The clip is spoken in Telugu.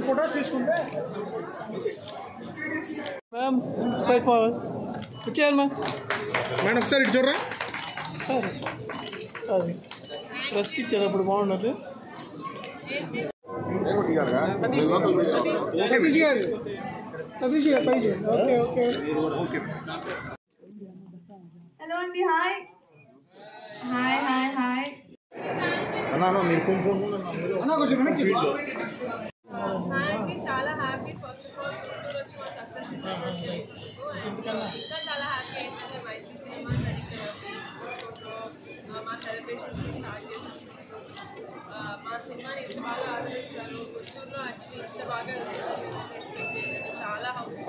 ఫోటోస్ తీసుకుంటే ma'am straight forward okay ma'am madam ఒకసారి ఇటు చూడరా సార్ అది ప్రెస్కి ఇచ్చేటప్పుడు బాగుండదు హలో అండి hi hi hi hi hi అండి చాలా హ్యాపీ ఫస్ట్ ఆఫ్ ఆల్ వచ్చి మా సక్సెస్ ఇంకా చాలా హ్యాపీ ఏంటంటే మైత్రి సినిమా మా సెలబ్రేషన్ స్టార్ట్ చేసాం మా సినిమాని ఇంత బాగా ఆదరిస్తారు గుంటూరులో యాక్చువల్లీ ఇంత బాగా చాలా హౌస్